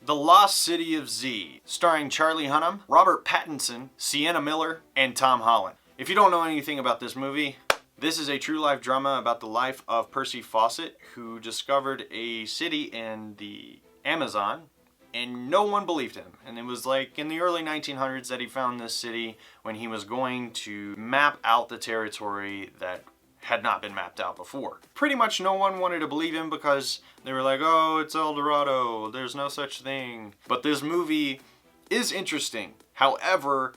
The Lost City of Z, starring Charlie Hunnam, Robert Pattinson, Sienna Miller, and Tom Holland. If you don't know anything about this movie, this is a true life drama about the life of Percy Fawcett, who discovered a city in the Amazon, and no one believed him. And it was like in the early 1900s that he found this city when he was going to map out the territory that had not been mapped out before. Pretty much no one wanted to believe him because they were like, oh, it's El Dorado, there's no such thing. But this movie is interesting. However,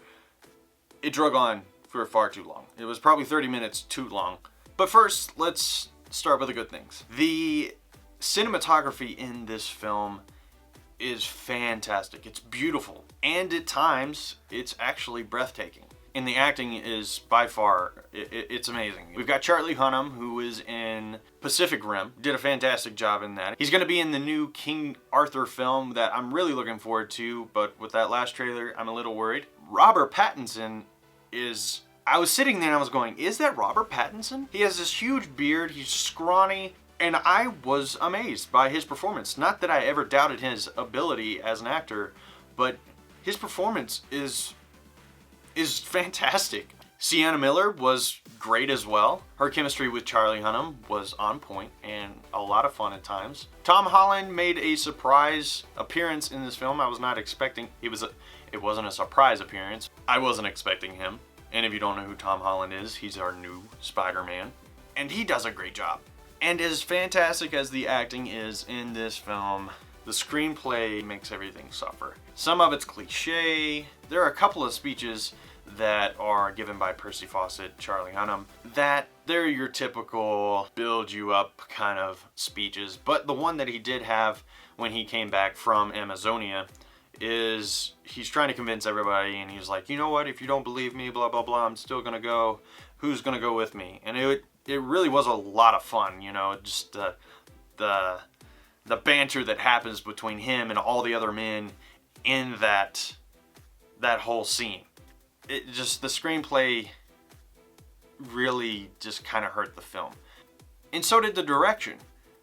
it drug on for far too long. It was probably 30 minutes too long. But first, let's start with the good things. The cinematography in this film is fantastic. It's beautiful. And at times, it's actually breathtaking. And the acting is by far, it's amazing. We've got Charlie Hunnam, who is in Pacific Rim. Did a fantastic job in that. He's going to be in the new King Arthur film that I'm really looking forward to, but with that last trailer, I'm a little worried. Robert Pattinson is... I was sitting there and I was going, is that Robert Pattinson? He has this huge beard, he's scrawny, and I was amazed by his performance. Not that I ever doubted his ability as an actor, but his performance is fantastic. Sienna Miller was great as well. Her chemistry with Charlie Hunnam was on point and a lot of fun at times. Tom Holland made a surprise appearance in this film. I was not expecting. It wasn't a surprise appearance. I wasn't expecting him. And if you don't know who Tom Holland is, he's our new Spider-Man. And he does a great job. And as fantastic as the acting is in this film, the screenplay makes everything suffer. Some of it's cliche. There are a couple of speeches that are given by Percy Fawcett, Charlie Hunnam, that they're your typical build you up kind of speeches. But the one that he did have when he came back from Amazonia is he's trying to convince everybody, and he's like, you know what, if you don't believe me, blah, blah, blah, I'm still gonna go. Who's gonna go with me? And it really was a lot of fun, you know, just the banter that happens between him and all the other men in that whole scene. It just, the screenplay really just kind of hurt the film. And so did the direction.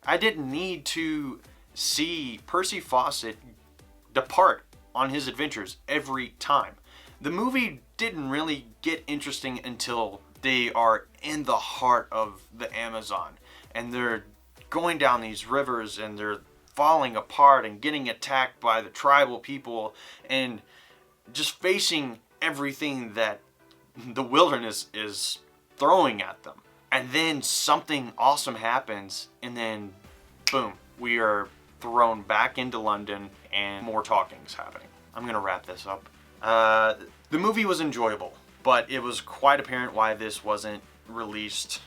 I didn't need to see Percy Fawcett depart on his adventures every time. The movie didn't really get interesting until they are in the heart of the Amazon and they're going down these rivers and they're falling apart and getting attacked by the tribal people and just facing everything that the wilderness is throwing at them. And then something awesome happens and then boom, we are thrown back into London and more talking's happening. I'm gonna wrap this up. The movie was enjoyable, but it was quite apparent why this wasn't released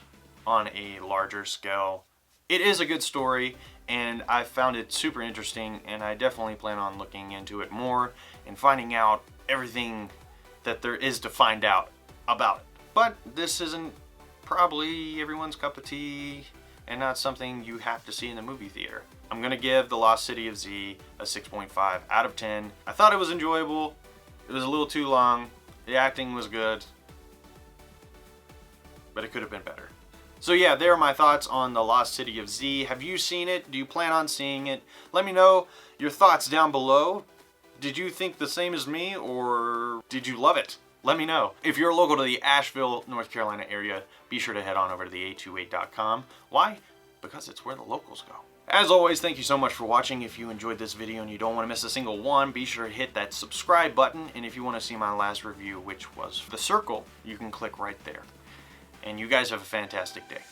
on a larger scale. It is a good story and I found it super interesting, and I definitely plan on looking into it more and finding out everything that there is to find out about it. But this isn't probably everyone's cup of tea and not something you have to see in the movie theater. I'm gonna give The Lost City of Z a 6.5 out of 10. I thought it was enjoyable. It was a little too long. The acting was good, but it could have been better. So yeah, there are my thoughts on The Lost City of Z. Have you seen it? Do you plan on seeing it? Let me know your thoughts down below. Did you think the same as me, or did you love it? Let me know. If you're local to the Asheville, North Carolina area, be sure to head on over to the828.com. Why? Because it's where the locals go. As always, thank you so much for watching. If you enjoyed this video and you don't want to miss a single one, be sure to hit that subscribe button. And if you want to see my last review, which was The Circle, you can click right there. And you guys have a fantastic day.